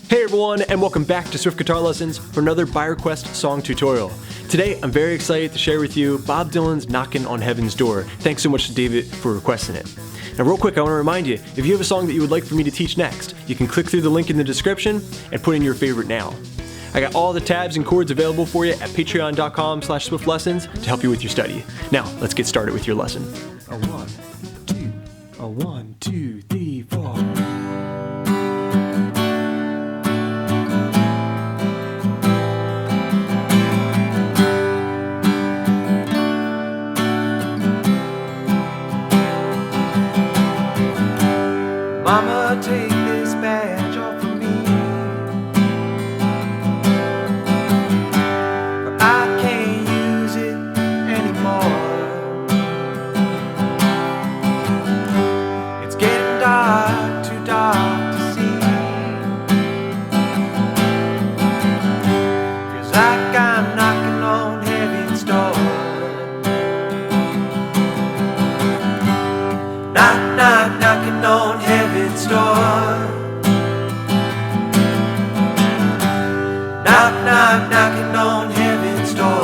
Hey everyone, and welcome back to Swift Guitar Lessons for another by request song tutorial. Today, I'm very excited to share with you Bob Dylan's Knockin' on Heaven's Door. Thanks so much to David for requesting it. Now real quick, I want to remind you, if you have a song that you would like for me to teach next, you can click through the link in the description and put in your favorite now. I got all the tabs and chords available for you at patreon.com/swiftlessons to help you with your study. Now, let's get started with your lesson. A 1, 2, a 1, 2, 3, 4. Mama, take this badge off of me, but I can't use it anymore. It's getting dark, too dark to see. Feels like I'm knocking on heaven's door. Knock, knock, knocking on heaven's door. Knock, knock, knocking on heaven's door.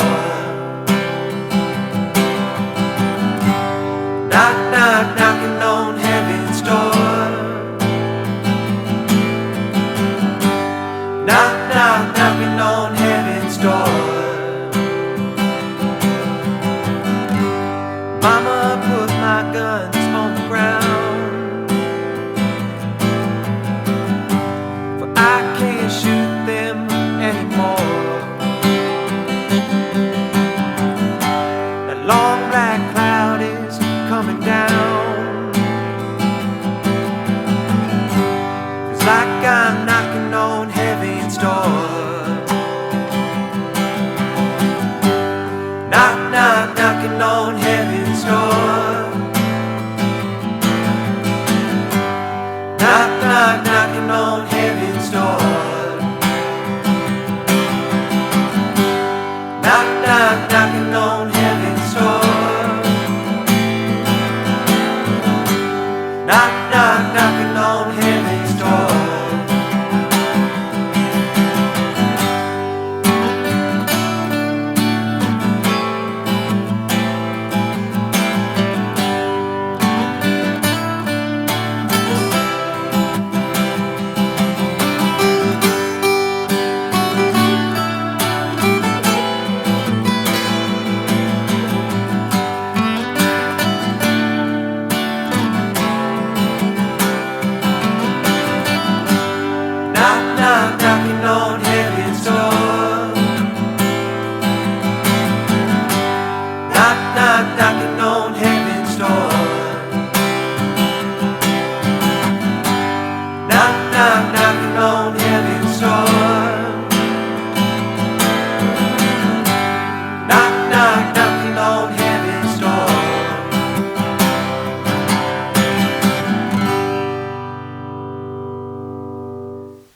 Knock, knock, knocking on heaven's door. Knock, knock, knocking on heaven's door. Mama, put my guns on the ground, for I can't shoot them anymore. That long black cloud is coming down. Feels like I'm knocking on heaven's door. Knock, knock, knocking on heaven's door. Knock, knock, knocking on heaven's door. Knock, knock, knocking on heaven's door. Knock, knock, knocking on heaven's door. Knock, knock, knocking on heaven's door. Knock, knock, knocking on heaven's door. Knock, knock, knocking on heaven's door. Knock, knock, knocking on heaven's door.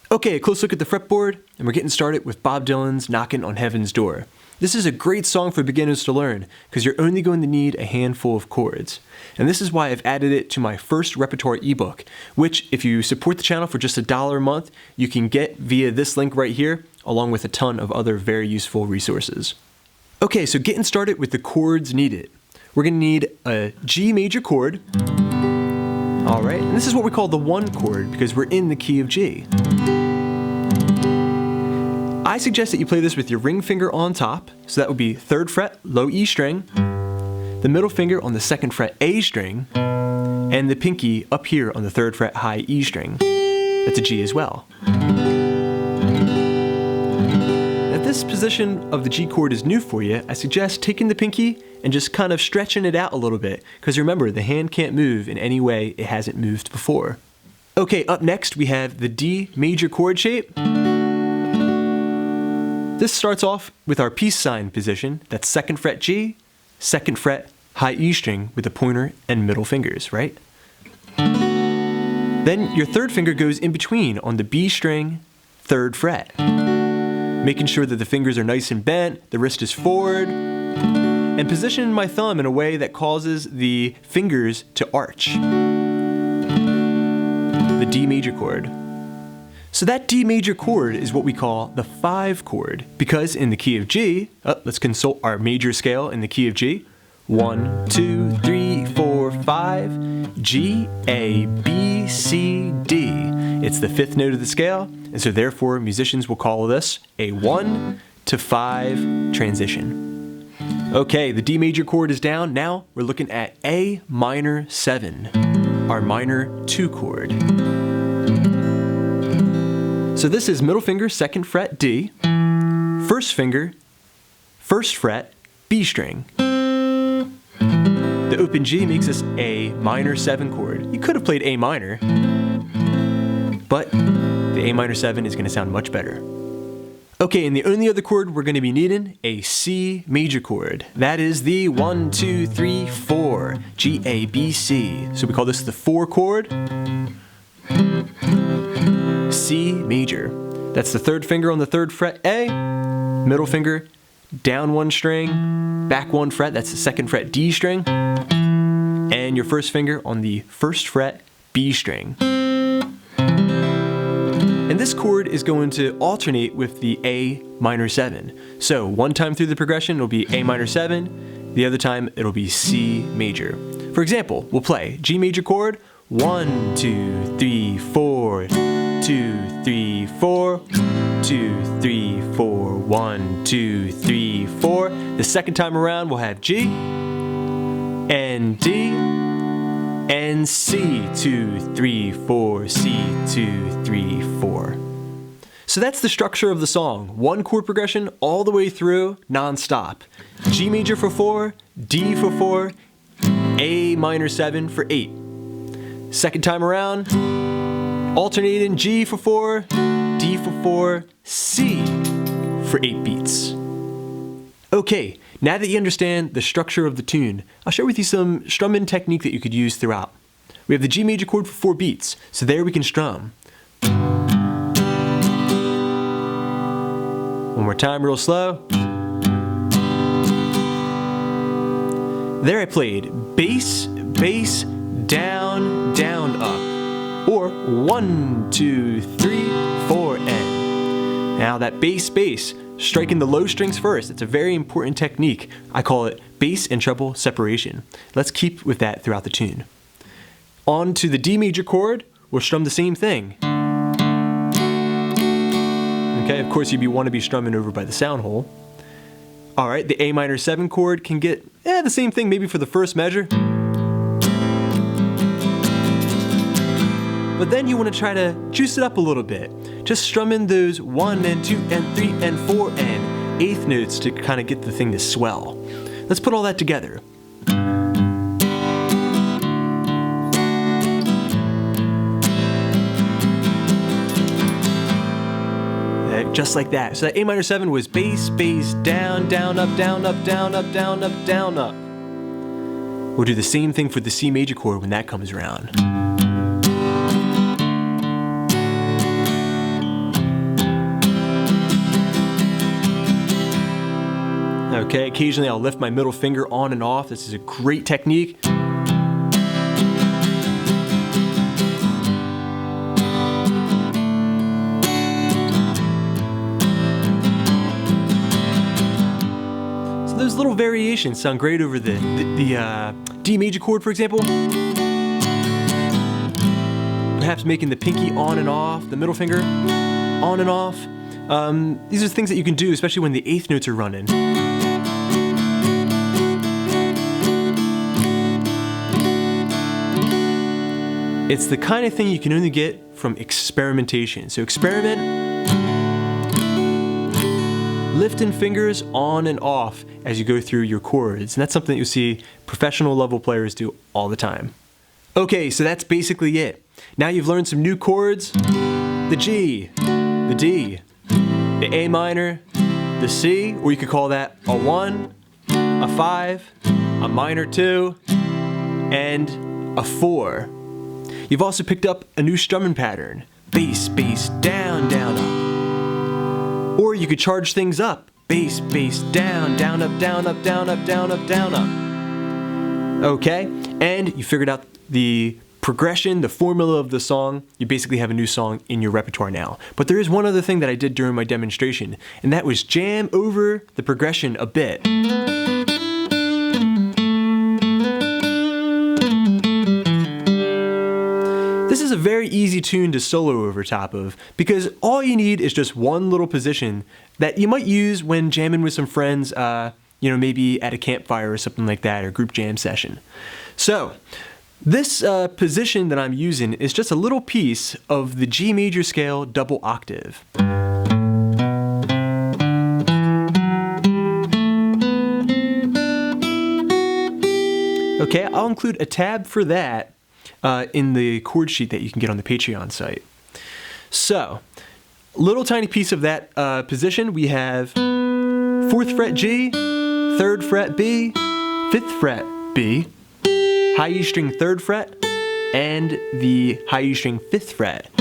Okay, a close look at the fretboard, and we're getting started with Bob Dylan's Knockin' on Heaven's Door. This is a great song for beginners to learn, because you're only going to need a handful of chords. And this is why I've added it to my first repertoire ebook, which, if you support the channel for just $1 a month, you can get via this link right here, along with a ton of other very useful resources. Okay, so getting started with the chords needed. We're going to need a G major chord. Alright, and this is what we call the 1 chord, because we're in the key of G. I suggest that you play this with your ring finger on top, so that would be 3rd fret, low E string, the middle finger on the 2nd fret, A string, and the pinky up here on the 3rd fret, high E string. That's a G as well. If this position of the G chord is new for you, I suggest taking the pinky and just kind of stretching it out a little bit, because remember, the hand can't move in any way it hasn't moved before. Okay, up next we have the D major chord shape. This starts off with our peace sign position. That's 2nd fret G, 2nd fret, high E string with the pointer and middle fingers, right? Then your 3rd finger goes in between on the B string, 3rd fret. Making sure that the fingers are nice and bent, the wrist is forward, and position my thumb in a way that causes the fingers to arch. The D major chord. So that D major chord is what we call the 5 chord, because in the key of G, let's consult our major scale in the key of G. 1, 2, 3, 4, 5, G, A, B, C, D. It's the 5th note of the scale, and so therefore musicians will call this a 1 to 5 transition. Okay, the D major chord is down. Now we're looking at A minor 7, our minor 2 chord. So this is middle finger, 2nd fret, D, first finger, 1st fret, B string. The open G makes this a minor 7 chord. You could have played A minor, but the A minor 7 is going to sound much better. Okay, and the only other chord we're going to be needing, a C major chord. That is the 1, 2, 3, 4, G, A, B, C. So we call this the 4 chord, C major. That's the 3rd finger on the 3rd fret, A, middle finger, down 1 string, back 1 fret, that's the 2nd fret, D string, and your 1st finger on the 1st fret, B string. And this chord is going to alternate with the A minor 7. So one time through the progression it'll be A minor 7, the other time it'll be C major. For example, we'll play G major chord, 1, 2, 3, 4, 2, 3, 4, 2, 3, 4, 1, 2, 3, 4. The second time around we'll have G and D and C, 2, 3, 4, C, 2, 3, 4. So that's the structure of the song. 1 chord progression all the way through, non-stop. G major for 4, D for 4, A minor 7 for 8. Second time around, alternating G for 4, D for 4, C for 8 beats. Okay, now that you understand the structure of the tune, I'll share with you some strumming technique that you could use throughout. We have the G major chord for 4 beats, so there we can strum. One more time, real slow. There I played bass, bass, down, down, up. Or 1, 2, 3, 4, and. Now that bass, bass, striking the low strings first. It's a very important technique. I call it bass and treble separation. Let's keep with that throughout the tune. On to the D major chord, we'll strum the same thing. Okay, of course want to be strumming over by the sound hole. Alright, the A minor 7 chord can get the same thing maybe for the first measure. But then you want to try to juice it up a little bit. Just strum in those 1 and 2 and 3 and 4 and 8th notes to kind of get the thing to swell. Let's put all that together. Just like that. So that A minor 7 was bass, bass, down, down, up, down, up, down, up, down, up, down, up. We'll do the same thing for the C major chord when that comes around. Okay, occasionally I'll lift my middle finger on and off. This is a great technique. Those little variations sound great over the D major chord, for example. Perhaps making the pinky on and off, the middle finger on and off. These are things that you can do, especially when the 8th notes are running. It's the kind of thing you can only get from experimentation. So experiment. Lifting fingers on and off as you go through your chords. And that's something that you'll see professional level players do all the time. Okay, so that's basically it. Now you've learned some new chords. The G, the D, the A minor, the C, or you could call that a 1, a 5, a minor 2, and a 4. You've also picked up a new strumming pattern. Bass, bass, down, down, up. Or you could charge things up. Bass, bass, down, down, up, down, up, down, up, down, up, down, up. Okay, and you figured out the progression, the formula of the song, you basically have a new song in your repertoire now. But there is one other thing that I did during my demonstration, and that was jam over the progression a bit. This is a very easy tune to solo over top of, because all you need is just one little position that you might use when jamming with some friends, maybe at a campfire or something like that, or group jam session. So, this position that I'm using is just a little piece of the G major scale double octave. Okay, I'll include a tab for that in the chord sheet that you can get on the Patreon site. So, little tiny piece of that position, we have 4th fret G, 3rd fret B, 5th fret B, high E string 3rd fret, and the high E string 5th fret.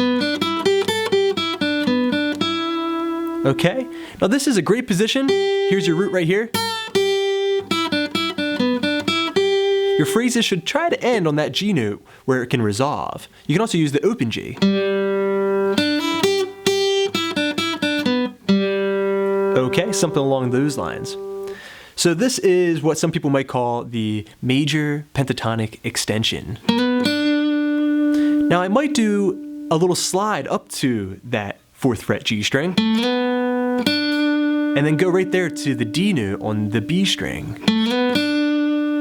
Okay, now this is a great position. Here's your root right here. Your phrases should try to end on that G note where it can resolve. You can also use the open G. Okay, something along those lines. So this is what some people might call the major pentatonic extension. Now I might do a little slide up to that 4th fret G string, and then go right there to the D note on the B string.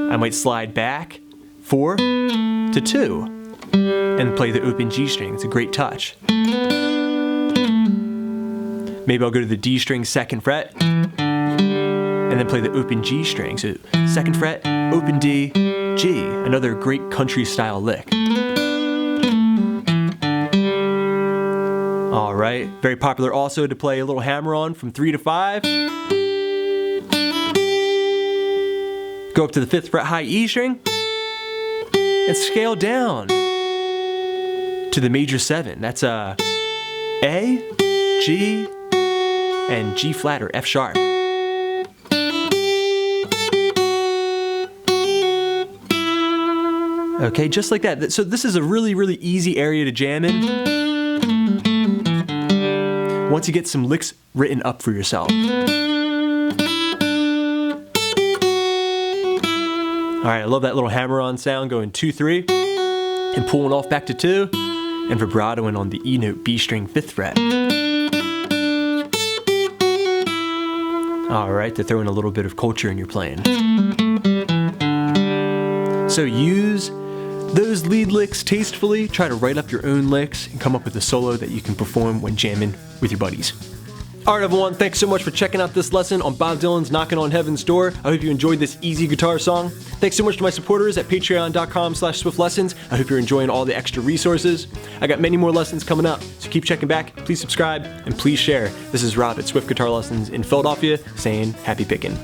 I might slide back 4 to 2 and play the open G string. It's a great touch. Maybe I'll go to the D string 2nd fret and then play the open G string. So 2nd fret, open D, G. Another great country style lick. Alright, very popular also to play a little hammer on from 3 to 5. Go up to the 5th fret high E string and scale down to the major 7. That's A, G, and G flat or F sharp. Okay, just like that. So this is a really, really easy area to jam in once you get some licks written up for yourself. Alright, I love that little hammer-on sound going 2-3 and pulling off back to 2 and vibratoing on the E note B string 5th fret. Alright, to throw in a little bit of culture in your playing. So use those lead licks tastefully, try to write up your own licks, and come up with a solo that you can perform when jamming with your buddies. Alright everyone, thanks so much for checking out this lesson on Bob Dylan's Knocking on Heaven's Door. I hope you enjoyed this easy guitar song. Thanks so much to my supporters at patreon.com/swiftlessons. I hope you're enjoying all the extra resources. I got many more lessons coming up, so keep checking back, please subscribe, and please share. This is Rob at Swift Guitar Lessons in Philadelphia saying happy picking.